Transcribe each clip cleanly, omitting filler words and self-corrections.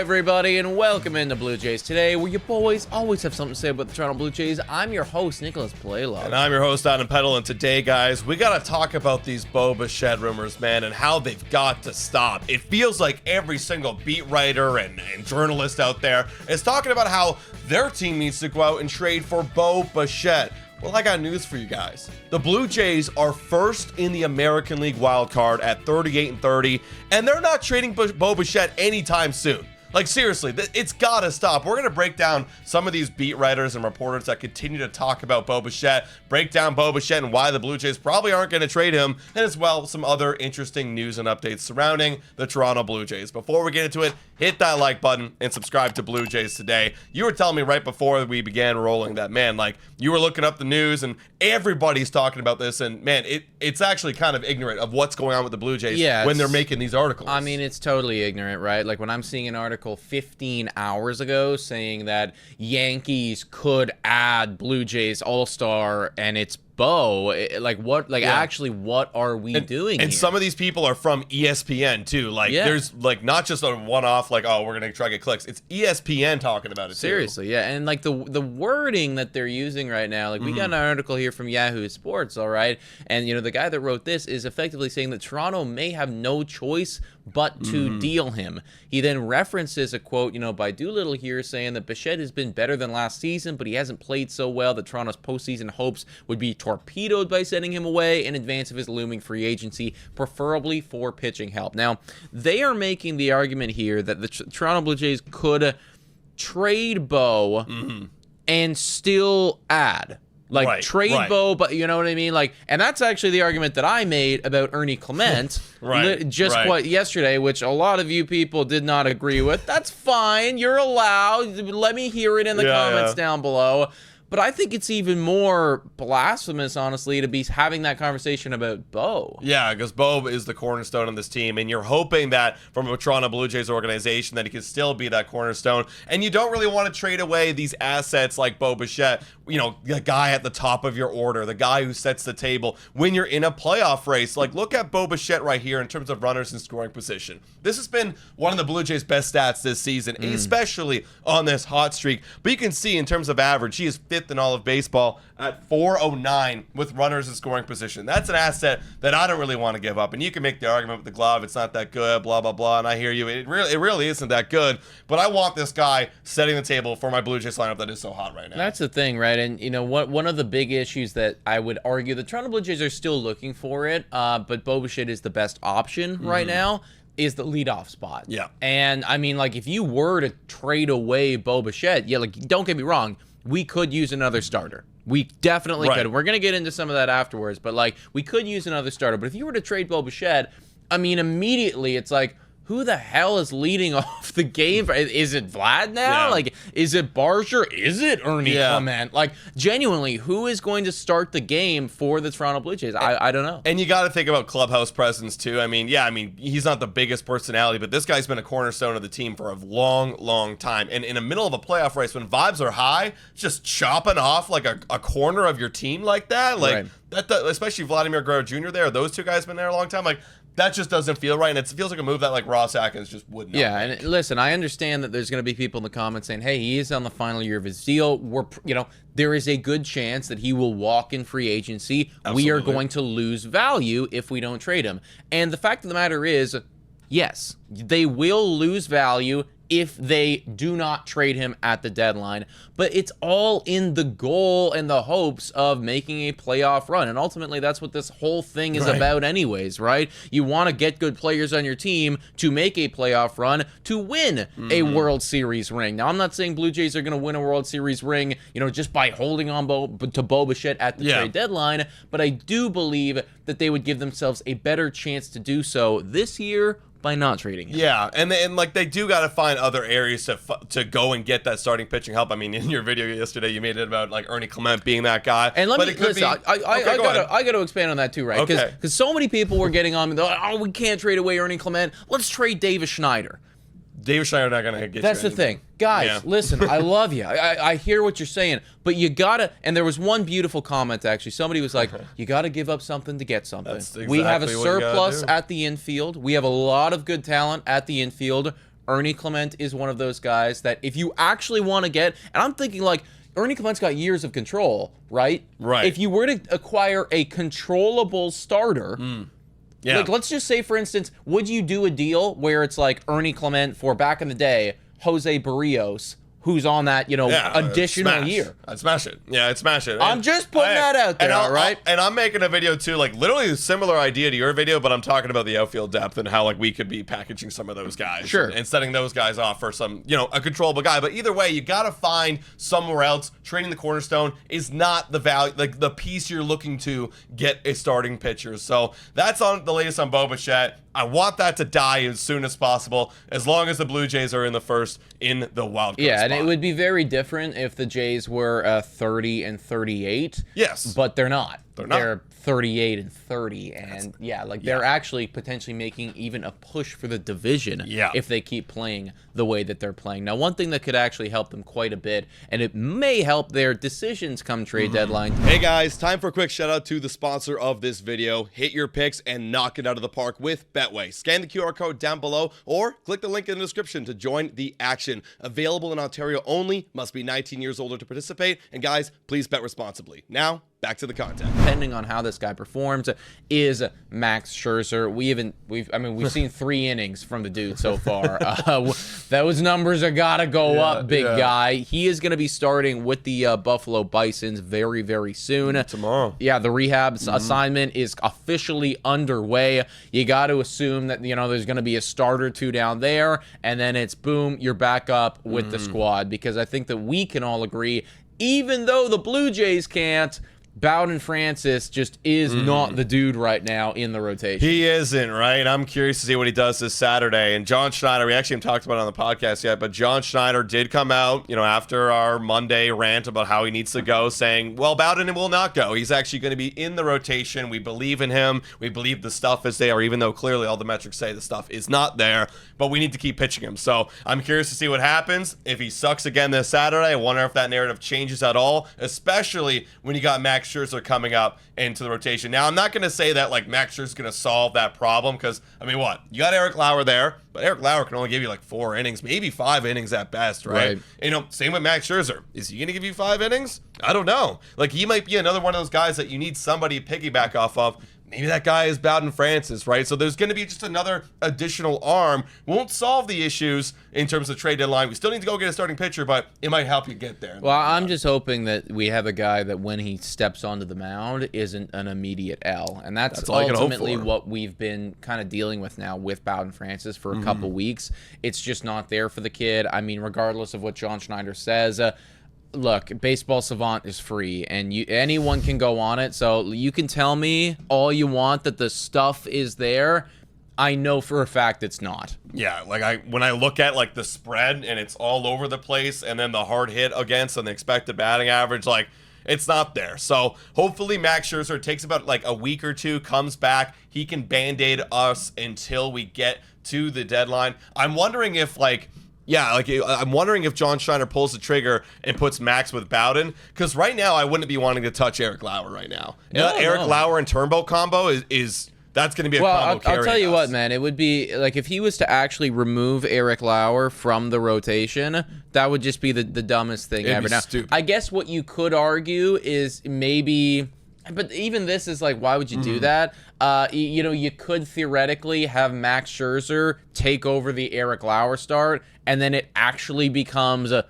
everybody, and welcome into Blue Jays Today, where your boys always have something to say about the Toronto Blue Jays. I'm your host, Nicholas Playlock. And I'm your host, Adam Peddle, and today, guys, we got to talk about these Bo Bichette rumors, man, and how they've got to stop. It feels like every single beat writer and journalist out there is talking about how their team needs to go out and trade for Bo Bichette. Well, I got news for you guys. The Blue Jays are first in the American League wild card at 38-30, and they're not trading Bo Bichette anytime soon. Like, seriously, it's got to stop. We're going to break down some of these beat writers and reporters that continue to talk about Bo Bichette, break down Bo Bichette and why the Blue Jays probably aren't going to trade him, and as well, some other interesting news and updates surrounding the Toronto Blue Jays. Before we get into it, hit that like button and subscribe to Blue Jays Today. You were telling me right before we began rolling that, man, like, you were looking up the news and everybody's talking about this, and man, it's actually kind of ignorant of what's going on with the Blue Jays when they're making these articles. I mean, it's totally ignorant, right? Like, when I'm seeing an article 15 hours ago saying that Yankees could add Blue Jays All-Star and it's Bo, actually, what are we doing and here? Some of these people are from ESPN too. Like, there's like not just a one-off, like, oh, we're gonna try to get clicks. It's ESPN talking about it too. Seriously, yeah. And like the wording that they're using right now, like we got an article here from Yahoo Sports, all right? And you know, the guy that wrote this is effectively saying that Toronto may have no choice but to deal him. He then references a quote, you know, by Doolittle here saying that Bichette has been better than last season, but he hasn't played so well that Toronto's postseason hopes would be torpedoed by sending him away in advance of his looming free agency, preferably for pitching help. Now, they are making the argument here that the Toronto Blue Jays could trade Bo and still add. Like, trade Bo, but you know what I mean? Like, and that's actually the argument that I made about Ernie Clement quite yesterday, which a lot of you people did not agree with. That's fine. You're allowed. Let me hear it in the comments down below. But I think it's even more blasphemous, honestly, to be having that conversation about Bo. Yeah, because Bo is the cornerstone of this team, and you're hoping that from a Toronto Blue Jays organization that he can still be that cornerstone, and you don't really want to trade away these assets like Bo Bichette, you know, the guy at the top of your order, the guy who sets the table when you're in a playoff race. Like, look at Bo Bichette right here in terms of runners in scoring position. This has been one of the Blue Jays' best stats this season, especially on this hot streak. But you can see in terms of average, he is fifth in all of baseball at 409 with runners in scoring position. That's an asset that I don't really want to give up. And you can make the argument with the glove, it's not that good, blah, blah, blah. And I hear you. It really isn't that good. But I want this guy setting the table for my Blue Jays lineup that is so hot right now. That's the thing, right? And, you know, one of the big issues that I would argue, the Toronto Blue Jays are still looking for it, but Bo Bichette is the best option right now, is the leadoff spot. Yeah. And, I mean, like, if you were to trade away Bo Bichette, yeah, like, don't get me wrong, we could use another starter. We definitely could. We're going to get into some of that afterwards, but, like, we could use another starter. But if you were to trade Bo Bichette, I mean, immediately it's like, who the hell is leading off the game? Is it Vlad now? Yeah. Like, is it Barsher? Is it Ernie Clement? Like, genuinely, who is going to start the game for the Toronto Blue Jays? I don't know. And you got to think about clubhouse presence, too. I mean, he's not the biggest personality, but this guy's been a cornerstone of the team for a long, long time. And in the middle of a playoff race, when vibes are high, just chopping off, like, a corner of your team like that, like, that especially Vladimir Guerrero Jr. there, those two guys been there a long time, like, that just doesn't feel right, and it feels like a move that, like, Ross Atkins just would not make. And listen, I understand that there's going to be people in the comments saying, hey, he is on the final year of his deal. There is a good chance that he will walk in free agency. Absolutely. We are going to lose value if we don't trade him. And the fact of the matter is, yes, they will lose value if they do not trade him at the deadline. But it's all in the goal and the hopes of making a playoff run. And ultimately, that's what this whole thing is about anyways, right? You want to get good players on your team to make a playoff run to win a World Series ring. Now, I'm not saying Blue Jays are going to win a World Series ring, you know, just by holding on to Bo Bichette at the trade deadline. But I do believe that they would give themselves a better chance to do so this year by not trading him. Yeah, and like, they do got to find other areas to go and get that starting pitching help. I mean, in your video yesterday, you made it about, like, Ernie Clement being that guy. And let me listen, I got to expand on that too, right? Because so many people were getting on me, oh, we can't trade away Ernie Clement. Let's trade Davis Schneider. David Schneider not going to get That's you the thing. Guys, listen, I love you. I hear what you're saying, but you got to, and there was one beautiful comment, actually. Somebody was like, you got to give up something to get something. That's exactly we have a what you surplus gotta do. at the infield. We have a lot of good talent at the infield. Ernie Clement is one of those guys that if you actually want to get, and I'm thinking like, Ernie Clement's got years of control, right? Right. If you were to acquire a controllable starter, yeah. like let's just say, for instance, would you do a deal where it's like Ernie Clement for back in the day, Jose Barrios, who's on that, additional year? I'd smash it. Yeah, I'd smash it. I'm just putting that out there, all right? And I'm making a video too, like literally a similar idea to your video, but I'm talking about the outfield depth and how like we could be packaging some of those guys. Sure. And setting those guys off for some, a controllable guy. But either way, you got to find somewhere else. Trading the cornerstone is not the value, like the piece you're looking to get a starting pitcher. So that's on the latest on Bo Bichette. I want that to die as soon as possible, as long as the Blue Jays are in the first in the wild card spot. And it would be very different if the Jays were 30 and 38. Yes. But they're not. They're not. They're 38 and 30, and they're actually potentially making even a push for the division if they keep playing the way that they're playing. Now, one thing that could actually help them quite a bit, and it may help their decisions come trade deadline. Hey guys, time for a quick shout out to the sponsor of this video. Hit your picks and knock it out of the park with Betway. Scan the QR code down below or click the link in the description to join the action. Available in Ontario only, must be 19 years older to participate, and guys, please bet responsibly. Now, back to the content. Depending on how this guy performs, is Max Scherzer. We've seen 3 innings from the dude so far. Those numbers are gotta go up, big guy. He is going to be starting with the Buffalo Bisons very, very soon. Tomorrow. Yeah, the rehab assignment is officially underway. You got to assume that there's going to be a start or two down there, and then it's boom, you're back up with the squad. Because I think that we can all agree, even though the Blue Jays can't, Bowden Francis just is not the dude right now in the rotation. He isn't, right? I'm curious to see what he does this Saturday. And John Schneider, we actually haven't talked about it on the podcast yet, but John Schneider did come out, after our Monday rant about how he needs to go, saying, well, Bowden will not go. He's actually going to be in the rotation. We believe in him. We believe the stuff is there, even though clearly all the metrics say the stuff is not there. But we need to keep pitching him. So I'm curious to see what happens. If he sucks again this Saturday, I wonder if that narrative changes at all, especially when you got Max Scherzer coming up into the rotation. Now, I'm not going to say that like Max Scherzer's going to solve that problem, because what? You got Eric Lauer there, but Eric Lauer can only give you like 4 innings, maybe 5 innings at best, right? Same with Max Scherzer. Is he going to give you 5 innings? I don't know. Like, he might be another one of those guys that you need somebody to piggyback off of. Maybe that guy is Bowden Francis, right? So there's going to be just another additional arm. Won't solve the issues in terms of trade deadline. We still need to go get a starting pitcher, but it might help you get there. Well, I'm just hoping that we have a guy that when he steps onto the mound isn't an immediate L. And that's ultimately what we've been kind of dealing with now with Bowden Francis for a couple weeks. It's just not there for the kid. Regardless of what John Schneider says, look, Baseball Savant is free, and anyone can go on it. So you can tell me all you want that the stuff is there. I know for a fact it's not. Yeah, like when I look at like the spread and it's all over the place, and then the hard hit against and the expected batting average, like it's not there. So hopefully Max Scherzer takes about like a week or two, comes back. He can band-aid us until we get to the deadline. I'm wondering if I'm wondering if John Schneider pulls the trigger and puts Max with Bowden, because right now I wouldn't be wanting to touch Eric Lauer right now. Eric Lauer and Turnbow combo is that's going to be a combo. I'll tell you what, man. It would be like if he was to actually remove Eric Lauer from the rotation, that would just be the dumbest thing ever. Now, stupid. I guess what you could argue is maybe. But even this is like, why would you do that? You could theoretically have Max Scherzer take over the Eric Lauer start, and then it actually becomes a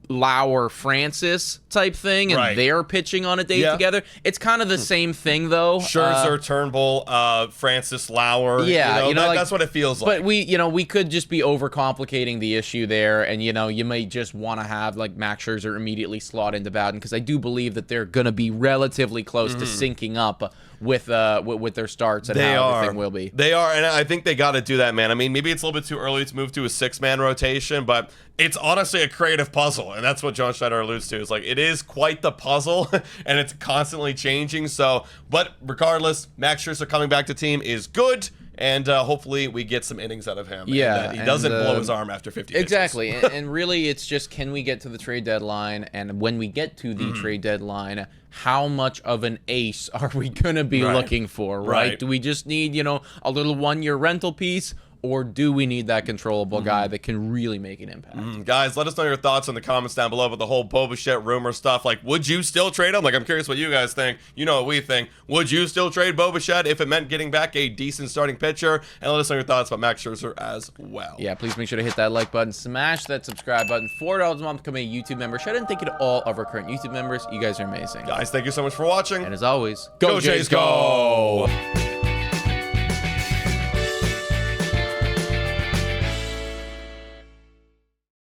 Lauer Francis type thing, and they're pitching on a date together. It's kind of the same thing, though. Scherzer, Turnbull, Francis, Lauer. That's what it feels like. But we could just be overcomplicating the issue there, and you may just want to have like Max Scherzer immediately slot into Bowden, because I do believe that they're going to be relatively close to syncing up with their starts and how everything will be. They are, and I think they got to do that, man. Maybe it's a little bit too early to move to a 6-man rotation, but it's honestly a creative puzzle, and that's what John Schneider alludes to. Is like it is quite the puzzle, and it's constantly changing. So, but regardless, Max Scherzer coming back to team is good. And hopefully we get some innings out of him. Yeah, and he doesn't blow his arm after 50 pitches. Exactly. and really, it's just, can we get to the trade deadline? And when we get to the trade deadline, how much of an ace are we going to be looking for, right? Do we just need, a little 1-year rental piece? or do we need that controllable guy that can really make an impact? Guys, let us know your thoughts in the comments down below about the whole Bo Bichette rumor stuff. Like, would you still trade him? Like, I'm curious what you guys think. You know what we think. Would you still trade Bo Bichette if it meant getting back a decent starting pitcher? And let us know your thoughts about Max Scherzer as well. Yeah, please make sure to hit that like button, smash that subscribe button. $4 a month, become a YouTube member. Shout out and thank you to all of our current YouTube members. You guys are amazing. Guys, thank you so much for watching. And as always, Go Jays, go!